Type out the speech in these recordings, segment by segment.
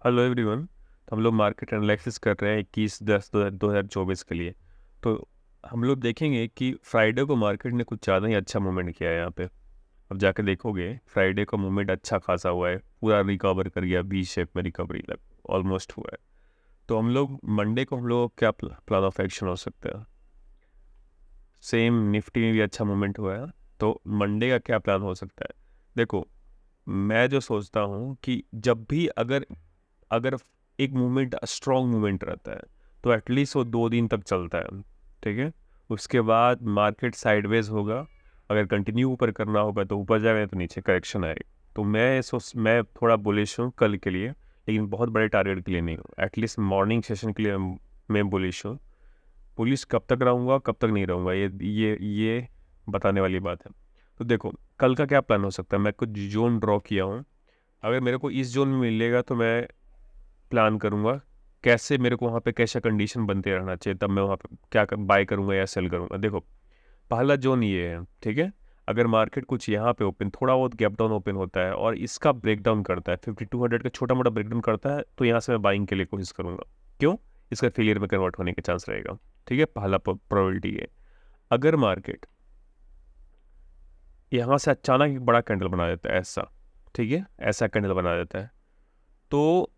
Hello everyone. तो हम लोग मार्केट एनालिसिस कर रहे हैं 21/10/2024 के लिए। तो हम लोग देखेंगे कि फ्राइडे को मार्केट ने कुछ ज़्यादा ही अच्छा मूवमेंट किया है यहाँ पे। अब जाके देखोगे फ्राइडे का मूवमेंट अच्छा खासा हुआ है, पूरा रिकवर कर गया, वी शेप में रिकवरी लग ऑलमोस्ट हुआ है। तो हम लोग मंडे को हम लोग क्या प्लान ऑफ एक्शन हो सकता है। सेम निफ्टी में भी अच्छा मूवमेंट हुआ है, तो मंडे का क्या प्लान हो सकता है। देखो, मैं जो सोचता हूँ कि जब भी अगर अगर एक मूवमेंट स्ट्रॉन्ग मूवमेंट रहता है तो एटलीस्ट वो 2 दिन तक चलता है, ठीक है। उसके बाद मार्केट साइडवेज होगा, अगर कंटिन्यू ऊपर करना होगा तो ऊपर जाएगा, तो नीचे करेक्शन आएगा। तो मैं थोड़ा बुलिश हूँ कल के लिए, लेकिन बहुत बड़े टारगेट के लिए नहीं हूँ। एटलीस्ट मॉर्निंग सेशन के लिए मैं बुलिश हूँ। पुलिस कब तक रहूँगा कब तक नहीं रहूँगा, ये बताने वाली बात है। तो देखो, कल का क्या प्लान हो सकता है। मैं कुछ जोन ड्रॉ किया हूँ। अगर मेरे को इस जोन में मिलेगा तो मैं प्लान करूँगा कैसे मेरे को वहाँ पे कैसा कंडीशन बनते रहना चाहिए, तब मैं वहाँ पे क्या बाय करूँगा या सेल करूँगा। देखो, पहला जोन ये है, ठीक है। अगर मार्केट कुछ यहाँ पे ओपन थोड़ा बहुत गैप डाउन ओपन होता है और इसका ब्रेकडाउन करता है, 5200 का छोटा मोटा ब्रेकडाउन करता है, तो यहाँ से मैं बाइंग के लिए कोशिश करूँगा। क्यों? इसका फेलियर में कन्वर्ट होने के चांस रहेगा, ठीक है। पहला प्रोबेबिलिटी है। अगर मार्केट यहाँ से अचानक एक बड़ा कैंडल बना देता है ऐसा, ठीक है, ऐसा कैंडल बना देता है, तो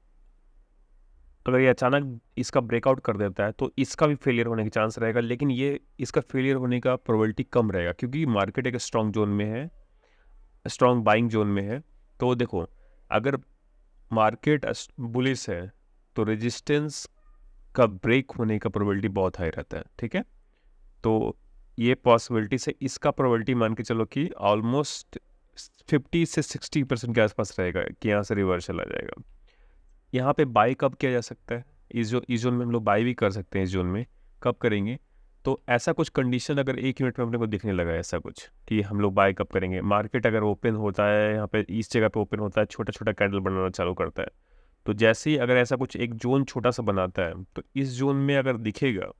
अगर ये अचानक इसका ब्रेकआउट कर देता है तो इसका भी फेलियर होने का चांस रहेगा, लेकिन ये इसका फेलियर होने का प्रोबेबिलिटी कम रहेगा क्योंकि मार्केट एक स्ट्रॉन्ग जोन में है, स्ट्रॉन्ग बाइंग जोन में है। तो देखो, अगर मार्केट बुलिश है तो रेजिस्टेंस का ब्रेक होने का प्रोबेबिलिटी बहुत हाई रहता है, ठीक है। तो ये पॉसिबिलिटी से इसका प्रोबेबिलिटी मान के चलो कि ऑलमोस्ट 50 से 60% के आसपास रहेगा कि यहाँ से रिवर्सल आ जाएगा। यहाँ पे बाई कब किया जा सकता है, इस जोन में हम लोग बाई भी कर सकते हैं। इस जोन में कब करेंगे, तो ऐसा कुछ कंडीशन अगर 1 मिनट में अपने को दिखने लगा ऐसा कुछ कि हम लोग बाई कब करेंगे। मार्केट अगर ओपन होता है यहाँ पे, इस जगह पे ओपन होता है, छोटा छोटा कैंडल बनाना चालू करता है, तो जैसे ही अगर ऐसा कुछ एक जोन छोटा सा बनाता है तो इस जोन में अगर दिखेगा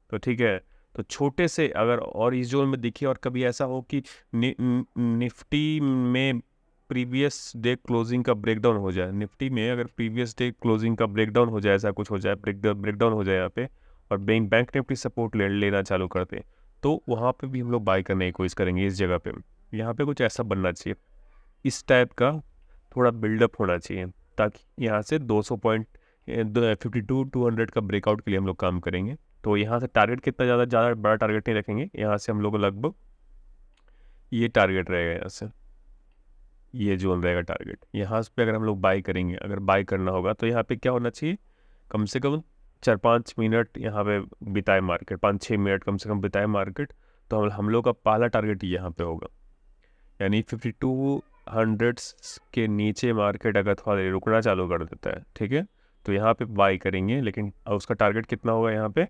तो ठीक है। तो छोटे से अगर और इस जोन में दिखे और कभी ऐसा हो कि निफ्टी में प्रीवियस डे क्लोजिंग का ब्रेकडाउन हो जाए, निफ्टी में अगर प्रीवियस डे क्लोजिंग का ब्रेकडाउन हो जाए, ऐसा कुछ हो जाए, ब्रेकडाउन हो जाए यहाँ पे, और बैंक निफ्टी सपोर्ट लेना चालू करते हैं, तो वहाँ पे भी हम लोग बाय करने की कोशिश करेंगे। इस जगह पे यहाँ पे कुछ ऐसा बनना चाहिए, इस टाइप का थोड़ा बिल्डअप होना चाहिए, ताकि यहाँ से 200 पॉइंट 52-200 का ब्रेकआउट के लिए हम लोग काम करेंगे। तो यहाँ से टारगेट कितना ज़्यादा ज़्यादा बड़ा टारगेट नहीं रखेंगे, यहाँ से हम लोग को लगभग ये टारगेट रहेगा, यहाँ से ये जोन रहेगा टारगेट। यहाँ पे अगर हम लोग बाई करेंगे, अगर बाई करना होगा तो यहाँ पे क्या होना चाहिए, कम से कम 4-5 मिनट यहाँ पे बिताए मार्केट, 5-6 मिनट कम से कम बिताए मार्केट। तो हम लोग का पहला टारगेट यहाँ पे होगा, यानी 5200 के नीचे मार्केट अगर थोड़ा देर रुकना चालू कर देता है, ठीक है, तो यहाँ पे बाई करेंगे। लेकिन उसका टारगेट कितना होगा यहाँ पे,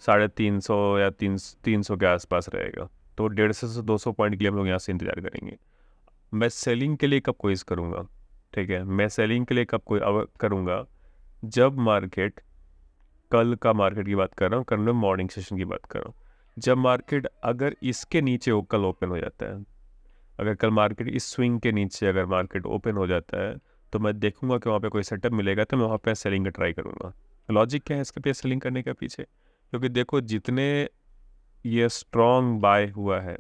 350 या 300 के आसपास रहेगा। तो 150 से 200 पॉइंट के लिए हम लोग यहाँ से इंतजार करेंगे। मैं सेलिंग के लिए कब कोशिश करूँगा, ठीक है, मैं सेलिंग के लिए कब कोई करूँगा, जब मार्केट, कल का मार्केट की बात कर रहा हूँ, कल मैं मॉर्निंग सेशन की बात कर रहा हूँ, जब मार्केट अगर इसके नीचे कल ओपन हो जाता है, अगर कल मार्केट इस स्विंग के नीचे अगर मार्केट ओपन हो जाता है, तो मैं देखूंगा कि वहाँ पे कोई सेटअप मिलेगा, तो मैं वहाँ पे सेलिंग का ट्राई करूँगा। लॉजिक क्या है इसके पे सेलिंग करने के पीछे, क्योंकि देखो जितने ये स्ट्रॉन्ग बाय हुआ है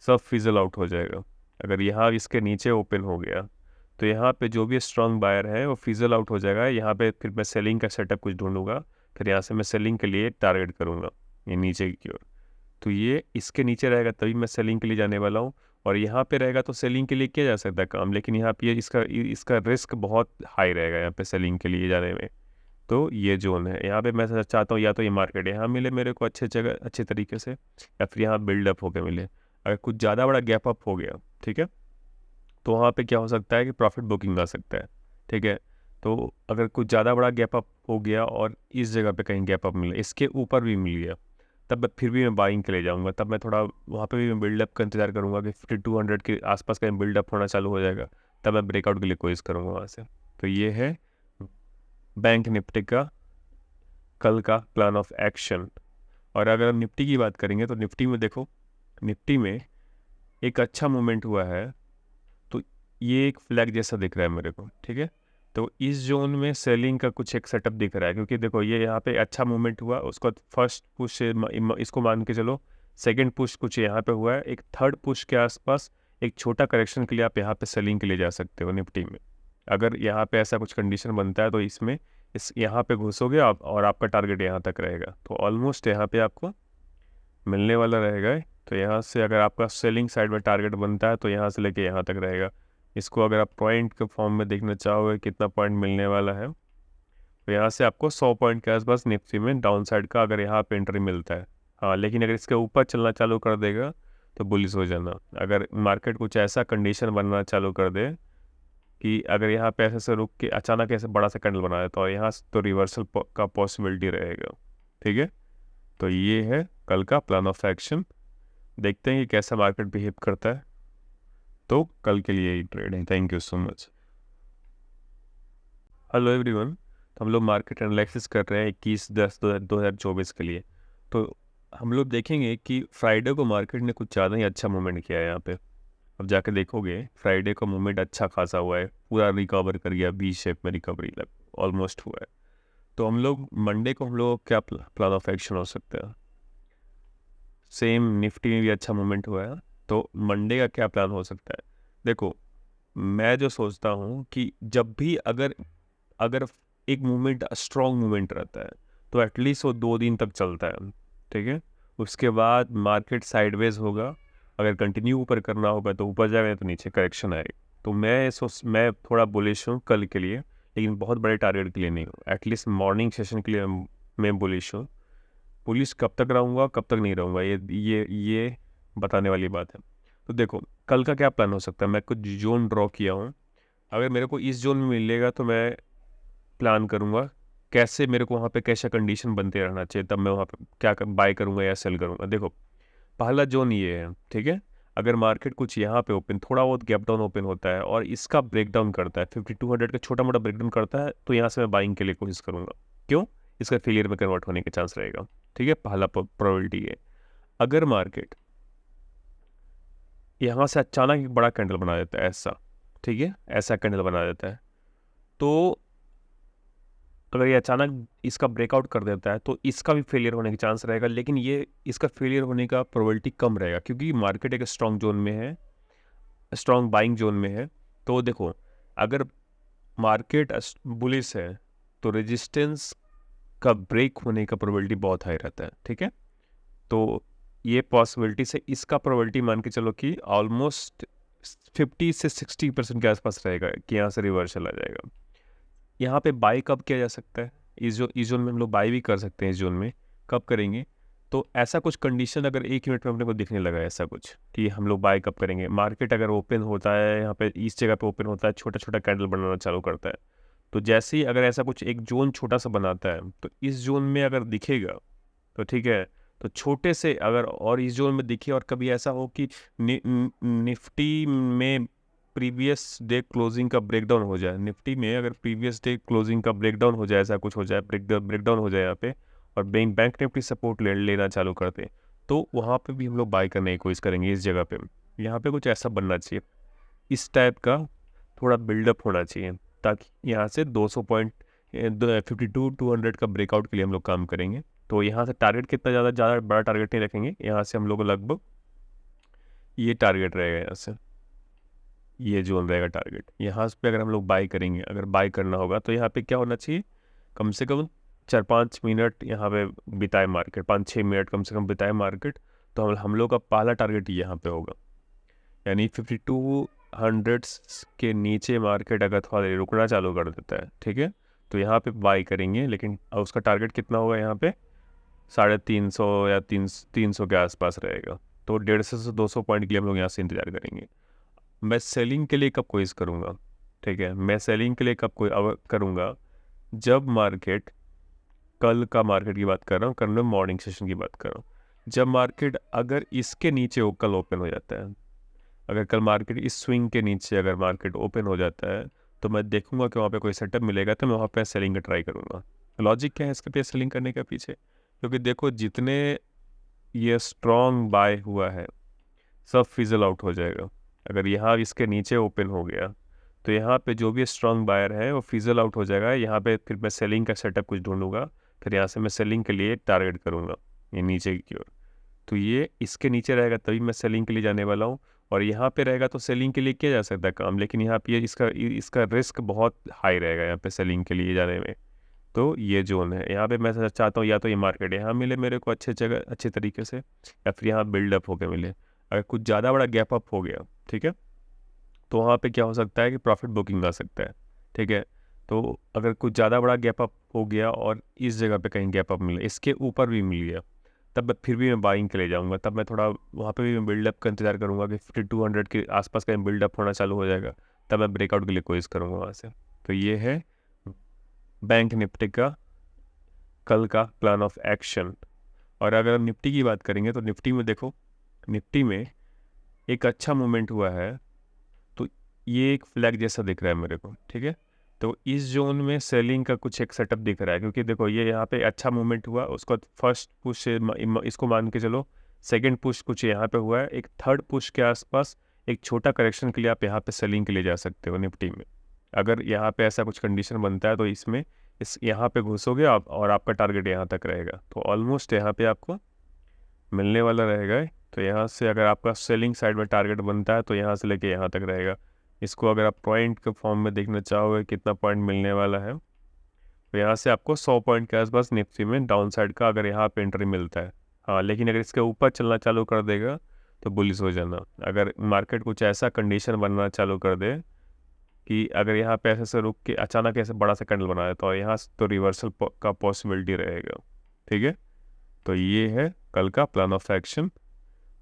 सब फिजल आउट हो जाएगा। अगर यहाँ इसके नीचे ओपन हो गया तो यहाँ पे जो भी स्ट्रॉन्ग बायर है वो फिजल आउट हो जाएगा। यहाँ पे फिर मैं सेलिंग का सेटअप कुछ ढूंढूंगा, फिर यहाँ से मैं सेलिंग के लिए टारगेट करूँगा ये नीचे की ओर। तो ये इसके नीचे रहेगा तभी मैं सेलिंग के लिए जाने वाला हूँ, और यहाँ पे रहेगा तो सेलिंग के लिए किया जा सकता है काम, लेकिन यहाँ पे इसका इसका रिस्क बहुत हाई रहेगा यहाँ पे सेलिंग के लिए जाने में। तो ये जोन है, यहाँ पे मैं चाहता हूँ या तो ये मार्केट यहाँ मिले मेरे को अच्छे जगह अच्छे तरीके से, या फिर यहाँ बिल्डअप होकर मिले। अगर कुछ ज़्यादा बड़ा गैप अप हो गया, ठीक है, तो वहाँ पे क्या हो सकता है कि प्रॉफिट बुकिंग आ सकता है, ठीक है। तो अगर कुछ ज़्यादा बड़ा गैप अप हो गया और इस जगह पे कहीं गैप अप मिले, इसके ऊपर भी मिल गया, तब फिर भी मैं बाइंग के लिए जाऊँगा। तब मैं थोड़ा वहाँ पे भी मैं बिल्डअप का इंतजार करूँगा कि 5200 के आसपास कहीं बिल्डअप होना चालू हो जाएगा, तब मैं ब्रेकआउट के लिए कोशिश करूँगा वहाँ से। तो ये है बैंक निफ्टी का कल का प्लान ऑफ एक्शन। और अगर हम निफ्टी की बात करेंगे तो निफ्टी में देखो, निफ्टी में एक अच्छा मूवमेंट हुआ है, तो ये एक फ्लैग जैसा दिख रहा है मेरे को, ठीक है। तो इस जोन में सेलिंग का कुछ एक सेटअप दिख रहा है, क्योंकि देखो ये यहाँ पे अच्छा मूवमेंट हुआ, उसके बाद फर्स्ट पुश इसको मान के चलो, सेकंड पुश कुछ यहाँ पे हुआ है, एक थर्ड पुश के आसपास एक छोटा करेक्शन के लिए आप यहाँ पे सेलिंग के लिए जा सकते हो निफ्टी में। अगर यहाँ पे ऐसा कुछ कंडीशन बनता है तो इसमें इस यहाँ पे घुसोगे आप और आपका टारगेट यहाँ तक रहेगा, तो ऑलमोस्ट यहाँ पे आपको मिलने वाला रहेगा। तो यहाँ से अगर आपका सेलिंग साइड में टारगेट बनता है तो यहाँ से लेके यहाँ तक रहेगा। इसको अगर आप पॉइंट के फॉर्म में देखना चाहोगे कितना पॉइंट मिलने वाला है, तो यहाँ से आपको 100 पॉइंट के आसपास निफ्टी में डाउन साइड का अगर यहाँ पे एंट्री मिलता है। हाँ, लेकिन अगर इसके ऊपर चलना चालू कर देगा तो बुलिश हो जाना। अगर मार्केट कुछ ऐसा कंडीशन बनना चालू कर दे कि अगर यहाँ पे ऐसे से रुक के अचानक ऐसे बड़ा सा कैंडल बना देता है, यहाँ से तो रिवर्सल का पॉसिबिलिटी रहेगा। ठीक है, तो ये है कल का प्लान ऑफ एक्शन। देखते हैं कि कैसा मार्केट बिहेव करता है। तो कल के लिए ही ट्रेड है। Thank you so much. Hello everyone, तो हम लोग मार्केट एनालिसिस कर रहे हैं 21/10/2024 के लिए। तो हम लोग देखेंगे कि फ्राइडे को मार्केट ने कुछ ज़्यादा ही अच्छा मूवमेंट किया है यहाँ पे। अब जाके देखोगे फ्राइडे का मूवमेंट अच्छा खासा हुआ है, पूरा रिकवर कर गया, बी शेप में रिकवरी लग ऑलमोस्ट हुआ है। तो हम लोग मंडे को हम लोग क्या प्लान ऑफ एक्शन हो सकता है। सेम निफ्टी में भी अच्छा मूवमेंट हुआ है, तो मंडे का क्या प्लान हो सकता है। देखो, मैं जो सोचता हूँ कि जब भी अगर अगर एक मूवमेंट स्ट्रॉन्ग मूवमेंट रहता है तो एटलीस्ट वो 2 दिन तक चलता है। ठीक है, उसके बाद मार्केट साइडवेज होगा, अगर कंटिन्यू ऊपर करना होगा तो ऊपर जाएगा, तो नीचे करेक्शन आएगी। तो मैं थोड़ा बुलिश हूँ कल के लिए, लेकिन बहुत बड़े टारगेट के लिए नहीं हूँ। एटलीस्ट मॉर्निंग सेशन के लिए मैं बुलिश हूँ। पुलिस कब तक रहूँगा कब तक नहीं रहूँगा, ये बताने वाली बात है। तो देखो कल का क्या प्लान हो सकता है। मैं कुछ जोन ड्रॉ किया हूँ, अगर मेरे को इस जोन में मिलेगा तो मैं प्लान करूँगा कैसे मेरे को वहाँ पे कैसा कंडीशन बनते रहना चाहिए, तब मैं वहाँ पे क्या बाय करूँगा या सेल करूँगा। देखो पहला जोन ये है, ठीक है। अगर मार्केट कुछ यहाँ पे ओपन थोड़ा बहुत गैप डाउन ओपन होता है और इसका ब्रेकडाउन करता है, 5200 का छोटा मोटा ब्रेकडाउन करता है, तो यहाँ से मैं बाइंग के लिए कोशिश करूँगा। क्यों? इसका फेलियर में कन्वर्ट होने का चांस रहेगा। ठीक है, पहला प्रोबेबिलिटी है। अगर मार्केट यहाँ से अचानक एक बड़ा कैंडल बना देता है ऐसा, ठीक है, ऐसा कैंडल बना देता है, तो अगर ये अचानक इसका ब्रेकआउट कर देता है तो इसका भी फेलियर होने का चांस रहेगा, लेकिन ये इसका फेलियर होने का प्रोबेबिलिटी कम रहेगा, क्योंकि मार्केट एक स्ट्रॉन्ग जोन में है, स्ट्रॉन्ग बाइंग जोन में है। तो देखो अगर मार्केट बुलिश है तो रेजिस्टेंस का ब्रेक होने का प्रोबेबिलिटी बहुत हाई रहता है। ठीक है, तो ये पॉसिबिलिटी से इसका प्रोबेबिलिटी मान के चलो कि ऑलमोस्ट 50 से 60% के आसपास रहेगा कि यहाँ से रिवर्सल आ जाएगा। यहाँ पे बाई कब किया जा सकता है, इस जोन में हम लोग बाई भी कर सकते हैं। इस जोन में कब करेंगे, तो ऐसा कुछ कंडीशन अगर 1 मिनट में अपने को दिखने लगा ऐसा कुछ कि हम लोग बाई कब करेंगे। मार्केट अगर ओपन होता है यहाँ पे, इस जगह पे ओपन होता है, छोटा छोटा कैंडल बनाना चालू करता है, तो जैसे ही अगर ऐसा कुछ एक जोन छोटा सा बनाता है तो इस जोन में अगर दिखेगा तो ठीक है, तो छोटे से अगर और इस जोन में दिखे और कभी ऐसा हो कि निफ्टी में प्रीवियस डे क्लोजिंग का ब्रेकडाउन हो जाए, निफ्टी में अगर प्रीवियस डे क्लोजिंग का ब्रेकडाउन हो जाए, ऐसा कुछ हो जाए, ब्रेकडाउन हो जाए यहाँ पे, और बैंक निफ्टी सपोर्ट लेना चालू करते, तो वहाँ पे भी हम लोग बाय करने की कोशिश करेंगे। इस जगह पे यहाँ पे कुछ ऐसा बनना चाहिए, इस टाइप का थोड़ा बिल्डअप होना चाहिए, ताकि यहाँ से 200 पॉइंट 52-200 का ब्रेकआउट के लिए हम लोग काम करेंगे। तो यहाँ से टारगेट कितना ज़्यादा बड़ा टारगेट नहीं रखेंगे, यहाँ से हम लोग लगभग ये टारगेट रहेगा, यहाँ से ये जोन रहेगा टारगेट। यहाँ पे अगर हम लोग बाई करेंगे, अगर बाई करना होगा तो यहाँ पे क्या होना चाहिए, कम से कम 4-5 मिनट यहाँ पे बिताए मार्केट, 5-6 मिनट कम से कम बिताए मार्केट, तो हम लोग का पहला टारगेट यहाँ पे होगा। यानी 5200 के नीचे मार्केट अगर थोड़ा देर रुकना चालू कर देता है, ठीक है, तो यहाँ पे बाई करेंगे, लेकिन उसका टारगेट कितना होगा यहाँ पे 350 या 300 के आसपास रहेगा। तो 150 से 200 पॉइंट के लिए हम लोग यहाँ से इंतजार करेंगे। मैं सेलिंग के लिए कब कोशिश करूँगा, ठीक है, मैं सेलिंग के लिए कब करूँगा, जब मार्केट, कल का मार्केट की बात कर रहा हूँ, कल मैं मॉर्निंग सेशन की बात कर रहा हूँ, जब मार्केट अगर इसके नीचे कल ओपन हो जाता है, अगर कल मार्केट इस स्विंग के नीचे अगर मार्केट ओपन हो जाता है, तो मैं देखूंगा कि वहाँ पे कोई सेटअप मिलेगा, तो मैं वहाँ पे सेलिंग का ट्राई करूँगा। लॉजिक क्या है इसके पे सेलिंग करने के पीछे, क्योंकि देखो जितने ये स्ट्रॉन्ग बाय हुआ है सब फिजल आउट हो जाएगा। अगर यहाँ इसके नीचे ओपन हो गया तो यहाँ पे जो भी स्ट्रॉन्ग बायर है वो फिजल आउट हो जाएगा। यहाँ पे फिर मैं सेलिंग का सेटअप कुछ ढूंढूंगा, फिर यहाँ से मैं सेलिंग के लिए टारगेट करूँगा ये नीचे की ओर। तो ये इसके नीचे रहेगा तभी मैं सेलिंग के लिए जाने वाला हूँ। और यहाँ पे रहेगा तो सेलिंग के लिए किया जा सकता है काम, लेकिन यहाँ पे इसका इसका रिस्क बहुत हाई रहेगा यहाँ पे सेलिंग के लिए जाने में। तो ये जोन है, यहाँ पे मैं चाहता हूँ या तो ये मार्केट यहाँ मिले मेरे को अच्छे जगह अच्छे तरीके से, या फिर यहाँ बिल्डअप होकर मिले। अगर कुछ ज़्यादा बड़ा गैप अप हो गया, ठीक है, तो वहाँ पे क्या हो सकता है कि प्रॉफिट बुकिंग आ सकता है। ठीक है, तो अगर कुछ ज़्यादा बड़ा गैप अप हो गया और इस जगह पे कहीं गैप अप मिला, इसके ऊपर भी मिल गया, तब फिर भी मैं बाइंग के लिए जाऊँगा। तब मैं थोड़ा वहाँ पे भी मैं बिल्डअप का इंतजार करूँगा कि 5200 के आसपास कहीं बिल्डअप होना चालू हो जाएगा, तब मैं ब्रेकआउट के लिए कोशिश करूँगा वहाँ से। तो ये है बैंक निफ्टी का कल का प्लान ऑफ एक्शन। और अगर हम निफ्टी की बात करेंगे तो निफ्टी में देखो, निफ्टी में एक अच्छा मूवमेंट हुआ है, तो ये एक फ्लैग जैसा दिख रहा है मेरे को। ठीक है, तो इस जोन में सेलिंग का कुछ एक सेटअप दिख रहा है, क्योंकि देखो ये यहाँ पे अच्छा मूवमेंट हुआ, उसका फर्स्ट पुश इसको मान के चलो, सेकंड पुश कुछ यहाँ पे हुआ है, एक थर्ड पुश के आसपास एक छोटा करेक्शन के लिए आप यहाँ पे सेलिंग के लिए जा सकते हो निफ्टी में। अगर यहाँ पे ऐसा कुछ कंडीशन बनता है तो इसमें इस यहाँ पे घुसोगे आप और आपका टारगेट यहाँ तक रहेगा, तो ऑलमोस्ट यहाँ पे आपको मिलने वाला रहेगा। तो यहाँ से अगर आपका सेलिंग साइड में टारगेट बनता है तो यहाँ से लेके यहाँ तक रहेगा। इसको अगर आप पॉइंट के फॉर्म में देखना चाहोगे कितना पॉइंट मिलने वाला है, तो यहाँ से आपको 100 पॉइंट के आसपास निफ्टी में डाउन साइड का अगर यहाँ पे एंट्री मिलता है। हाँ, लेकिन अगर इसके ऊपर चलना चालू कर देगा तो बुलिश हो जाना। अगर मार्केट कुछ ऐसा कंडीशन बनना चालू कर दे कि अगर यहाँ पे ऐसे से रुक के अचानक ऐसे बड़ा सा कैंडल बना देता है, तो यहाँ से तो रिवर्सल का पॉसिबिलिटी रहेगा। ठीक है, तो ये है कल का प्लान ऑफ एक्शन।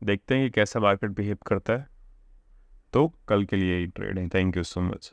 देखते हैं कि कैसा मार्केट बिहेव करता है। तो कल के लिए ही ट्रेड है। Thank you so much.